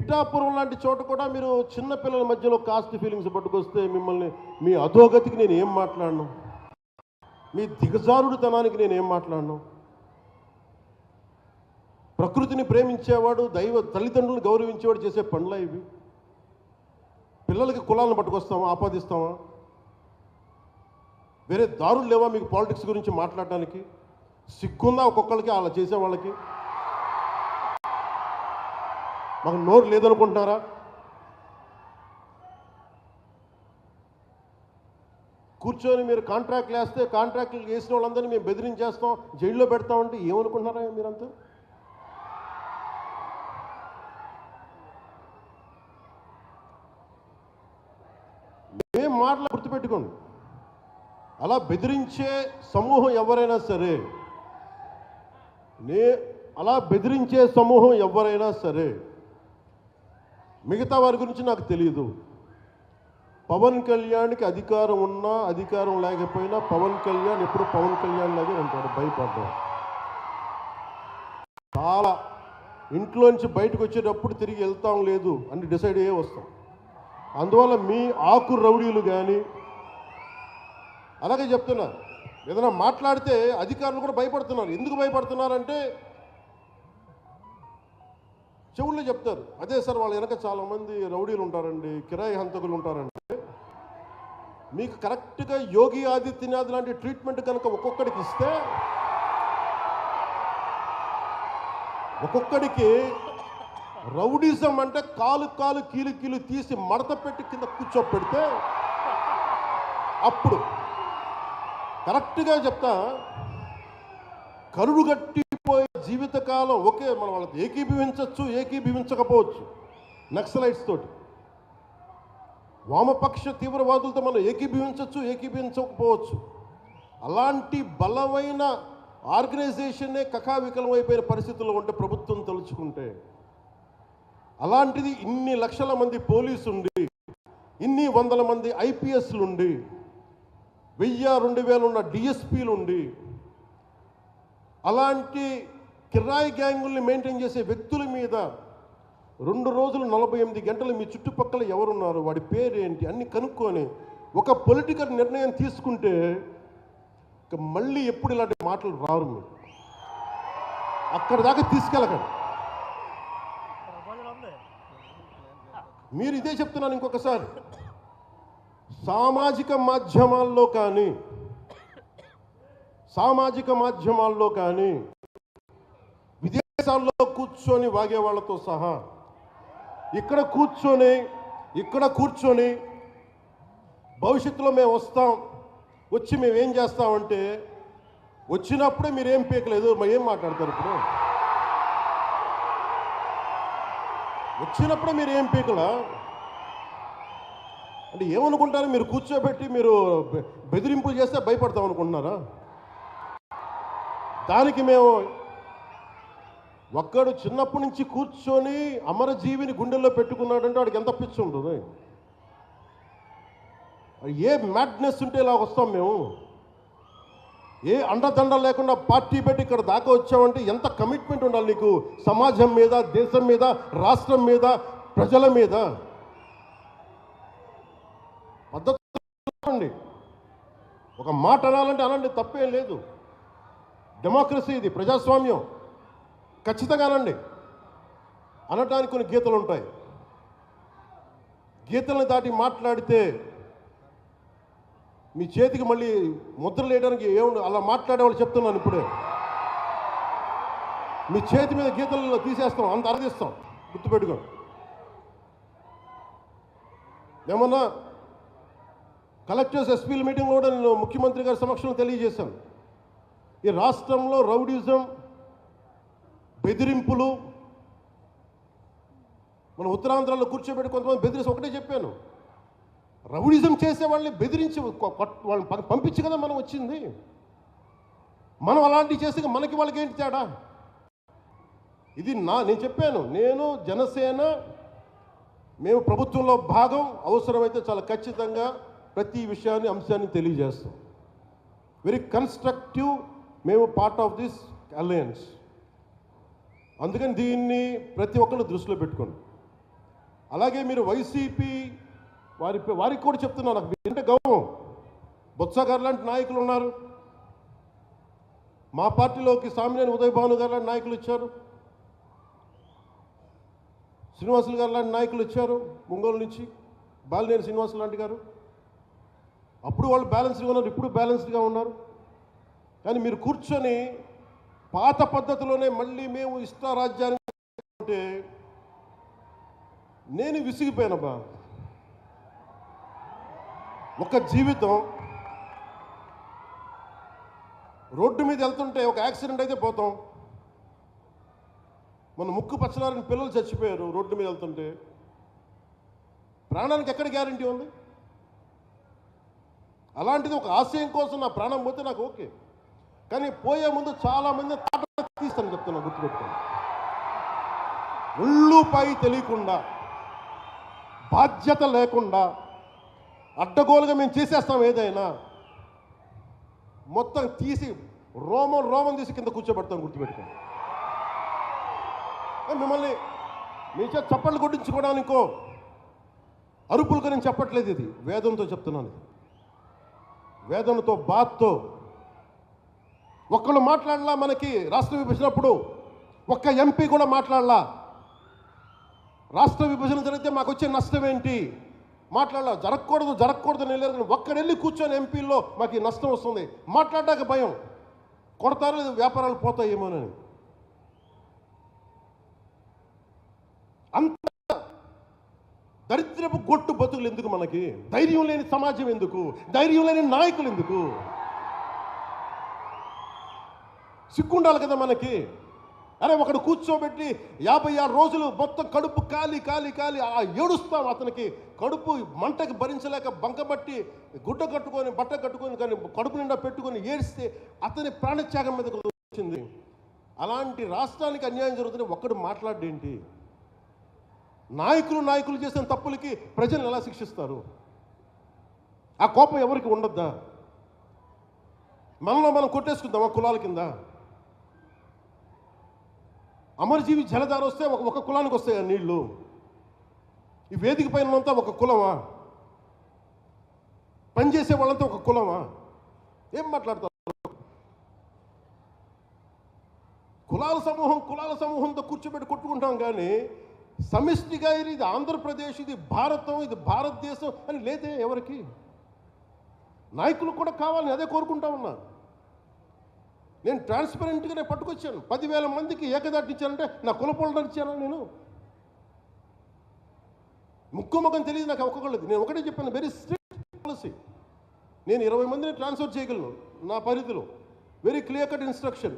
పిఠాపురం లాంటి చోట కూడా మీరు చిన్న పిల్లల మధ్యలో కాస్ట్ ఫీలింగ్స్ పట్టుకొస్తే మిమ్మల్ని మీ అధోగతికి నేను ఏం మాట్లాడను, మీ దిగజారుడుతనానికి నేను ఏం మాట్లాడను. ప్రకృతిని ప్రేమించేవాడు, తల్లిదండ్రులను గౌరవించేవాడు చేసే పనులా ఇవి? పిల్లలకి కులాలను పట్టుకొస్తామా, ఆపాదిస్తామా? వేరే దారులు లేవా మీకు పాలిటిక్స్ గురించి మాట్లాడడానికి? సిగ్గుందా ఒక్కొక్కరికి అలా చేసే వాళ్ళకి? మాకు నోరు లేదనుకుంటున్నారా? కూర్చొని మీరు కాంట్రాక్ట్లు వేస్తే కాంట్రాక్ట్లు వేసిన వాళ్ళందరినీ మేము బెదిరించేస్తాం, జైల్లో పెడతామంటే ఏమనుకుంటున్నారా మీరంతా? ఏం మాటలు గుర్తుపెట్టుకోండి. అలా బెదిరించే సమూహం ఎవరైనా సరే, మిగతా వారి గురించి నాకు తెలియదు. పవన్ కళ్యాణ్కి అధికారం ఉన్నా అధికారం లేకపోయినా పవన్ కళ్యాణ్ ఎప్పుడు పవన్ కళ్యాణ్ లాగే ఉంటాడు. భయపడ్డాడు. చాలా ఇంట్లోంచి బయటకు వచ్చేటప్పుడు తిరిగి వెళ్తాం లేదు అని డిసైడ్ అయ్యే వస్తాం. అందువల్ల మీ ఆకు రౌడీలు కానీ అలాగే చెప్తున్నారు. ఏదైనా మాట్లాడితే అధికారులు కూడా భయపడుతున్నారు. ఎందుకు భయపడుతున్నారంటే చెవుల్లో చెప్తారు, అదే సార్ వాళ్ళ వెనక చాలామంది రౌడీలు ఉంటారండి, కిరాయి హంతకులు ఉంటారంటే, మీకు కరెక్ట్గా యోగి ఆదిత్యనాథ్ లాంటి ట్రీట్మెంట్ కనుక ఒక్కొక్కడికి ఇస్తే, ఒక్కొక్కడికి రౌడీజం అంటే కాలు కీలు తీసి మడత పెట్టి కింద కూర్చోపెడితే అప్పుడు కరెక్ట్గా చెప్తా, కరుడు గట్టిపోయే జీవితకాలం ఒకే మనం వాళ్ళకి ఏకీభవించవచ్చు, ఏకీభవించకపోవచ్చు. నక్సలైట్స్ తోటి, వామపక్ష తీవ్రవాదులతో మనం ఏకీభవించవచ్చు, ఏకీభవించకపోవచ్చు. అలాంటి బలమైన ఆర్గనైజేషన్నే కకావికలం అయిపోయిన పరిస్థితుల్లో ఉంటే ప్రభుత్వం తలుచుకుంటే, అలాంటిది ఇన్ని లక్షల మంది పోలీసు ఉండి, ఇన్ని వందల మంది ఐపీఎస్లు ఉండి, 1000-2000 ఉన్న డిఎస్పీలు ఉండి, అలాంటి కిరాయి గ్యాంగుల్ని మెయింటైన్ చేసే వ్యక్తుల మీద 2 రోజులు 48 గంటలు మీ చుట్టుపక్కల ఎవరున్నారు, వాడి పేరేంటి అన్ని కనుక్కొని ఒక పొలిటికల్ నిర్ణయం తీసుకుంటే ఇక మళ్ళీ ఎప్పుడు ఇలాంటి మాటలు రారు. మీరు అక్కడ దాకా తీసుకెళ్ళకండి. మీరు ఇదే చెప్తున్నాను ఇంకొకసారి. సామాజిక మాధ్యమాల్లో కానీ విదేశాల్లో కూర్చొని వాగే వాళ్ళతో సహా ఇక్కడ కూర్చొని భవిష్యత్తులో మేము వస్తాం, వచ్చి మేమేం చేస్తామంటే, వచ్చినప్పుడే మీరేం పీకలేదు, ఏం మాట్లాడతారు? ఇప్పుడు వచ్చినప్పుడే మీరు ఏం పీకలా అంటే ఏమనుకుంటారు? మీరు కూర్చోబెట్టి మీరు బెదిరింపులు చేస్తే భయపడతాం అనుకుంటున్నారా? దానికి మేము ఒక్కడు చిన్నప్పటి నుంచి కూర్చొని అమరజీవిని గుండెల్లో పెట్టుకున్నాడంటే వాడికి ఎంత పిచ్చి ఉంటుంది? ఏ మ్యాడ్నెస్ ఉంటే ఇలా వస్తాం మేము? ఏ అండదండ లేకుండా పార్టీ పెట్టి ఇక్కడ దాకా వచ్చామంటే ఎంత కమిట్మెంట్ ఉండాలి నీకు, సమాజం మీద, దేశం మీద, రాష్ట్రం మీద, ప్రజల మీద. పద్ధతి. ఒక మాట అనాలంటే అనండి, తప్పేం లేదు. డెమోక్రసీ ఇది, ప్రజాస్వామ్యం. ఖచ్చితంగా అనండి. అనటానికి కొన్ని గీతలు ఉంటాయి. గీతలను దాటి మాట్లాడితే మీ చేతికి మళ్ళీ ముద్రలు వేయడానికి ఏముంది? అలా మాట్లాడేవాళ్ళు చెప్తున్నాను ఇప్పుడే, మీ చేతి మీద గీతలు తీసేస్తాం, అంత అరదిస్తాం. గుర్తుపెట్టుకో. ఏమన్నా కలెక్టర్స్, ఎస్పీల మీటింగ్లో కూడా నేను ముఖ్యమంత్రి గారి సమక్షంలో తెలియజేశాను. ఈ రాష్ట్రంలో రౌడీజం, బెదిరింపులు, మన ఉత్తరాంధ్రలో కూర్చోబెట్టి కొంతమంది బెదిరించి ఒకటే చెప్పాను, రౌడీజం చేసే వాళ్ళని బెదిరించి వాళ్ళని పంపించి కదా మనం వచ్చింది. మనం అలాంటివి చేస్తే మనకి వాళ్ళకి ఏంటి తేడా? ఇది నేను చెప్పాను. నేను, జనసేన, మేము ప్రభుత్వంలో భాగం. అవసరమైతే చాలా ఖచ్చితంగా ప్రతి విషయాన్ని, అంశాన్ని తెలియజేస్తాం. Very constructive. మేము పార్ట్ ఆఫ్ దిస్ అలయన్స్. అందుకని దీన్ని ప్రతి ఒక్కరు దృష్టిలో పెట్టుకోండి. అలాగే మీరు వైసీపీ వారికి కూడా చెప్తున్నాను, నాకు అంటే గౌరవం. బొత్స గారు లాంటి నాయకులు ఉన్నారు, మా పార్టీలోకి సామినేని ఉదయ్ భాను గారు లాంటి నాయకులు ఇచ్చారు, శ్రీనివాసులు గారు లాంటి నాయకులు ఇచ్చారు ఒంగోలు నుంచి, బాలినేని శ్రీనివాసులు లాంటి గారు. అప్పుడు వాళ్ళు బ్యాలెన్స్డ్గా ఉన్నారు, ఇప్పుడు బ్యాలెన్స్డ్గా ఉన్నారు. కానీ మీరు కూర్చొని పాత పద్ధతిలోనే మళ్ళీ మేము ఇష్టారాజ్యాన్ని అంటే నేను విసిగిపోయానబ్బా. ఒక జీవితం రోడ్డు మీద వెళ్తుంటే ఒక యాక్సిడెంట్ అయితే పోతాం. మన ముక్కు పచ్చలారని పిల్లలు చచ్చిపోయారు రోడ్డు మీద వెళ్తుంటే. ప్రాణానికి ఎక్కడ గ్యారంటీ ఉంది? అలాంటిది ఒక ఆశయం కోసం నా ప్రాణం పోతే నాకు ఓకే, కానీ పోయే ముందు చాలామంది తీస్తాను చెప్తున్నా, గుర్తుపెట్టుకోండి. ఒళ్ళుపై తెలియకుండా, బాధ్యత లేకుండా, అడ్డగోలుగా మేము చేసేస్తాం ఏదైనా, మొత్తం తీసి రోమం తీసి కింద కూర్చోబెడతాం, గుర్తుపెట్టుకోండి. మిమ్మల్ని మీ చేత చప్పట్లు కొట్టించుకోవడానికో అరుపులుగా నేను చెప్పట్లేదు, ఇది వేదంతో చెప్తున్నాను. వేదనతో, బాధతో. ఒక్కళ్ళు మాట్లాడలా, మనకి రాష్ట్ర విభజనప్పుడు ఒక్క ఎంపీ కూడా మాట్లాడలా. రాష్ట్ర విభజన జరిగితే మాకు వచ్చే నష్టం ఏంటి మాట్లాడాల. జరగకూడదు అని వెళ్ళారు, కానీ ఒక్కడెళ్ళి కూర్చొని ఎంపీల్లో మాకు ఈ నష్టం వస్తుంది మాట్లాడడానికి భయం, కొడతారు లేదా వ్యాపారాలు పోతాయేమోనని. అంత దరిద్రపు గొట్టు బతుకులు ఎందుకు మనకి? ధైర్యం లేని సమాజం ఎందుకు? ధైర్యం లేని నాయకులు ఎందుకు? సిగ్గుండాలి కదా మనకి. అరే ఒకడు కూర్చోబెట్టి 56 రోజులు మొత్తం కడుపు కాలి ఏడుస్తాం. అతనికి కడుపు మంటకి భరించలేక బంకబట్టి గుడ్డ కట్టుకొని బట్ట కట్టుకొని కానీ కడుపు నిండా పెట్టుకొని ఏడిస్తే అతని ప్రాణత్యాగం మీద వచ్చింది. అలాంటి రాష్ట్రానికి అన్యాయం జరుగుతుంది, ఒక్కడు మాట్లాడేంటి? నాయకులు చేసిన తప్పులకి ప్రజలు ఎలా శిక్షిస్తారు? ఆ కోపం ఎవరికి ఉండొద్దా? మనలో మనం కొట్టేసుకుందామా కులాల కింద? అమరజీవి జలధార వస్తే ఒక కులానికి వస్తాయి ఆ నీళ్లు. ఈ వేదిక పైన అంతా ఒక కులమా? పనిచేసే వాళ్ళంతా ఒక కులమా? ఏం మాట్లాడతారు? కులాల సమూహంతో కూర్చోబెట్టి కొట్టుకుంటాం, కానీ సమిష్టిగా ఇది ఆంధ్రప్రదేశ్, ఇది భారతం, ఇది భారతదేశం అని లేదే ఎవరికి. నాయకులు కూడా కావాలని అదే కోరుకుంటా ఉన్నా. నేను ట్రాన్స్పరెంట్గా పట్టుకొచ్చాను. 10,000 మందికి ఏకదాటిచ్చానంటే నా కులపోళ్ళని ఇచ్చానా? నేను ముఖం తెలియదు నాకు ఒక్కొక్కళ్ళది. నేను ఒకటే చెప్పాను, వెరీ స్ట్రిక్ట్ పాలసీ. నేను 20 మందిని ట్రాన్స్ఫర్ చేయగలను నా పరిధిలో, వెరీ క్లియర్ కట్ ఇన్స్ట్రక్షన్.